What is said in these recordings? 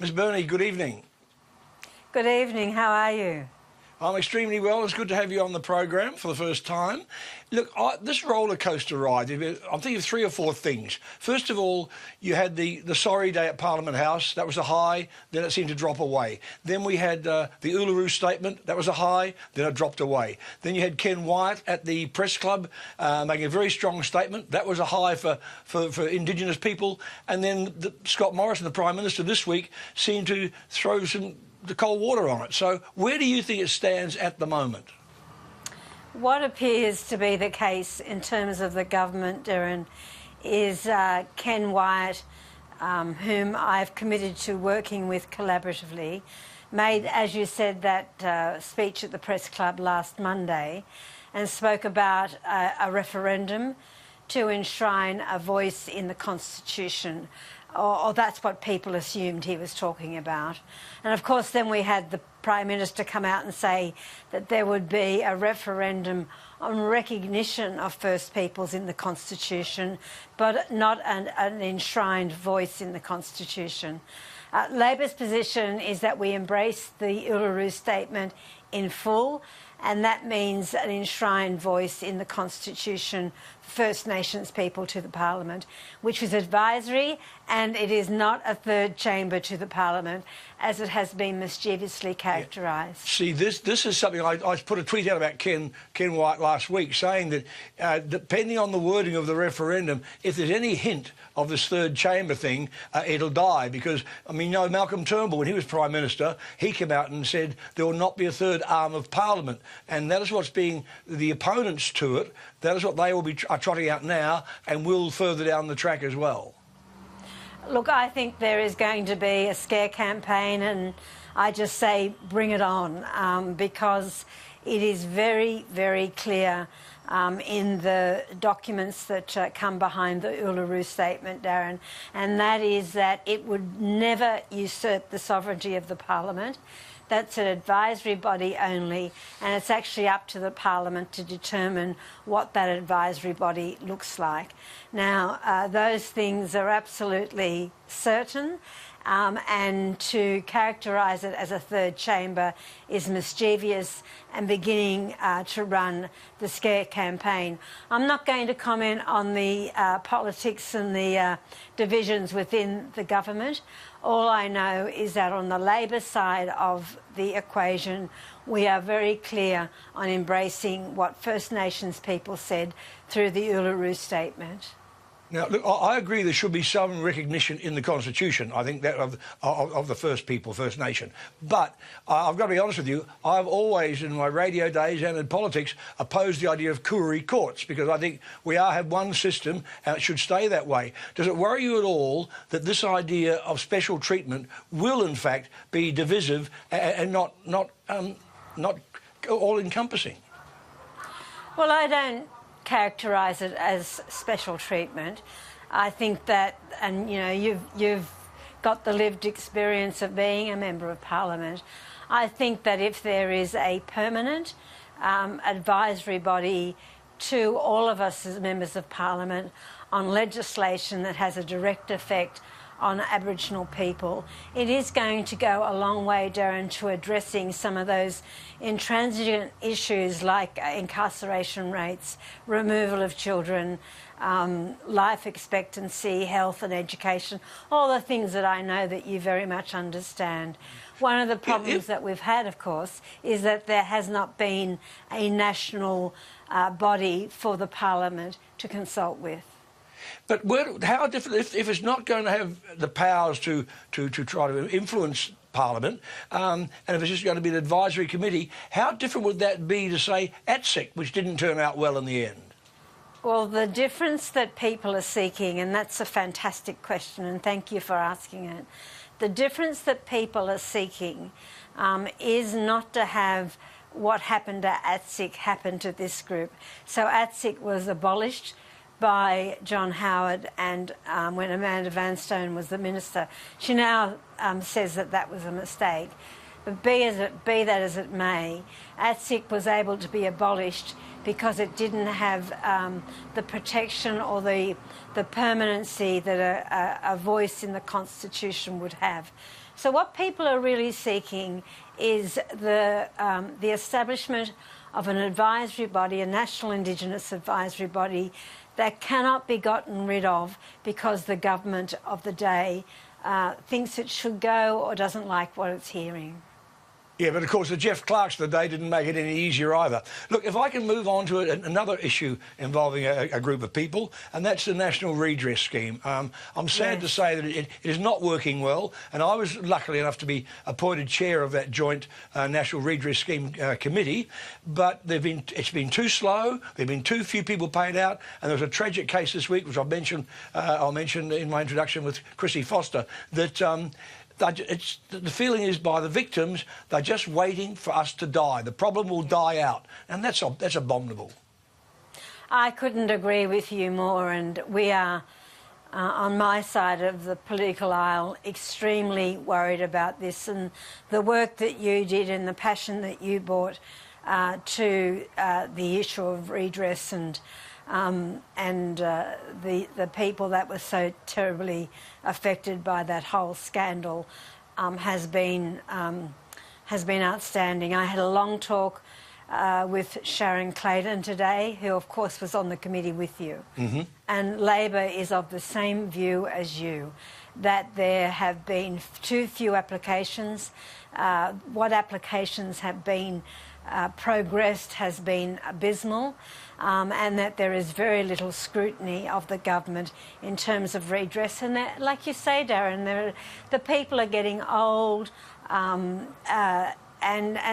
Ms Burney, good evening. Good evening, how are you? I'm extremely well. It's good to have you on the program for the first time. Look, this roller coaster ride, I'm thinking of 3 or 4 things. First of all, you had the sorry day at Parliament House. That was a high, then it seemed to drop away. Then we had the Uluru Statement. That was a high, then it dropped away. Then you had Ken Wyatt at the press club making a very strong statement. That was a high for Indigenous people. And then Scott Morrison, the Prime Minister, this week seemed to throw the cold water on it. So where do you think it stands at the moment? What appears to be the case in terms of the government, Darren, is Ken Wyatt, whom I've committed to working with collaboratively, made, as you said, that speech at the press club last Monday and spoke about a referendum to enshrine a voice in the Constitution, or that's what people assumed he was talking about. And of course then we had the Prime Minister come out and say that there would be a referendum on recognition of First Peoples in the Constitution, but not an enshrined voice in the Constitution. Labor's position is that we embrace the Uluru Statement in full, and that means an enshrined voice in the Constitution for First Nations people to the Parliament, which is advisory, and it is not a third chamber to the Parliament, as it has been mischievously characterised. See, this is something I put a tweet out about Ken Wyatt last week, saying that depending on the wording of the referendum, if there's any hint of this third chamber thing, it'll die. Because, I mean, you know, Malcolm Turnbull, when he was Prime Minister, he came out and said there will not be a third arm of Parliament. And that is what's being the opponents to it. That is what they will be trotting out now, and will further down the track as well. Look, I think there is going to be a scare campaign, and I just say bring it on, because it is very, very clear in the documents that come behind the Uluru Statement, Darren, and that is that it would never usurp the sovereignty of the Parliament. That's an advisory body only, and it's actually up to the Parliament to determine what that advisory body looks like. Now, those things are absolutely certain, and to characterise it as a third chamber is mischievous and beginning to run the scare campaign. I'm not going to comment on the politics and the divisions within the government. All I know is that on the Labor side of the equation, we are very clear on embracing what First Nations people said through the Uluru Statement. Now, look, I agree there should be some recognition in the Constitution, I think, that of the First People, First Nation. But I've got to be honest with you, I've always, in my radio days and in politics, opposed the idea of Koori courts, because I think we have one system and it should stay that way. Does it worry you at all that this idea of special treatment will, in fact, be divisive and not all-encompassing? Well, I don't characterise it as special treatment. I think that, and you know, you've got the lived experience of being a member of Parliament. I think that if there is a permanent advisory body to all of us as members of Parliament on legislation that has a direct effect on Aboriginal people, it is going to go a long way, Darren, to addressing some of those intransigent issues like incarceration rates, removal of children, life expectancy, health and education, all the things that I know that you very much understand. One of the problems that we've had, of course, is that there has not been a national body for the Parliament to consult with. But how different, if it's not going to have the powers to try to influence Parliament, and if it's just going to be an advisory committee, how different would that be to, say, ATSIC, which didn't turn out well in the end? Well, the difference that people are seeking, and that's a fantastic question, and thank you for asking it, the difference that people are seeking is not to have what happened to ATSIC happen to this group. So ATSIC was abolished by John Howard, and when Amanda Vanstone was the minister. She now says that that was a mistake. But be that as it may, ATSIC was able to be abolished because it didn't have the protection or the permanency that a voice in the Constitution would have. So what people are really seeking is the establishment of an advisory body, a national Indigenous advisory body, that cannot be gotten rid of because the government of the day thinks it should go or doesn't like what it's hearing. Yeah, but of course the Jeff Clarks of the day didn't make it any easier either. Look, if I can move on to another issue involving a group of people, and that's the National Redress Scheme. I'm sad to say that it is not working well, and I was lucky enough to be appointed chair of that joint National Redress Scheme committee, but it's been too slow, there have been too few people paid out, and there was a tragic case this week, which I'll mention in my introduction with Chrissy Foster, that the feeling is by the victims, they're just waiting for us to die. The problem will die out, and that's abominable. I couldn't agree with you more, and we are, on my side of the political aisle, extremely worried about this, and the work that you did and the passion that you brought to the issue of redress and the people that were so terribly affected by that whole scandal has been outstanding. I had a long talk with Sharon Clayton today, who of course was on the committee with you. And Labor is of the same view as you, that there have been too few applications. What applications have been progressed has been abysmal, and that there is very little scrutiny of the government in terms of redress. And that, like you say, Darren, the people are getting old, and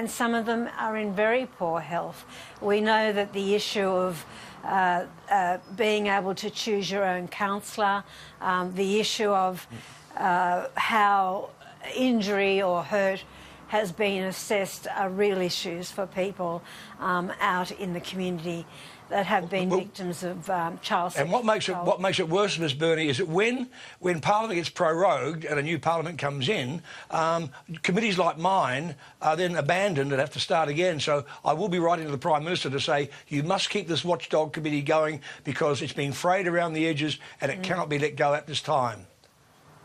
some of them are in very poor health. We know that the issue of being able to choose your own counsellor, the issue of how injury or hurt has been assessed are real issues for people out in the community that have been victims of child sexual And what makes it worse, Ms Burney, is that when Parliament gets prorogued and a new Parliament comes in, committees like mine are then abandoned and have to start again. So I will be writing to the Prime Minister to say, you must keep this Watchdog committee going because it's been frayed around the edges and it cannot be let go at this time.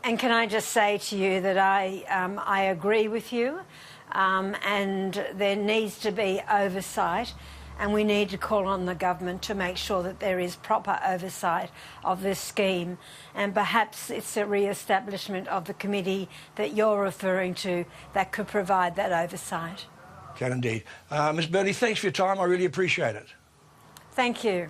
And can I just say to you that I agree with you, and there needs to be oversight, and we need to call on the government to make sure that there is proper oversight of this scheme, and perhaps it's a re-establishment of the committee that you're referring to that could provide that oversight. Can indeed. Ms Burney, thanks for your time. I really appreciate it. Thank you.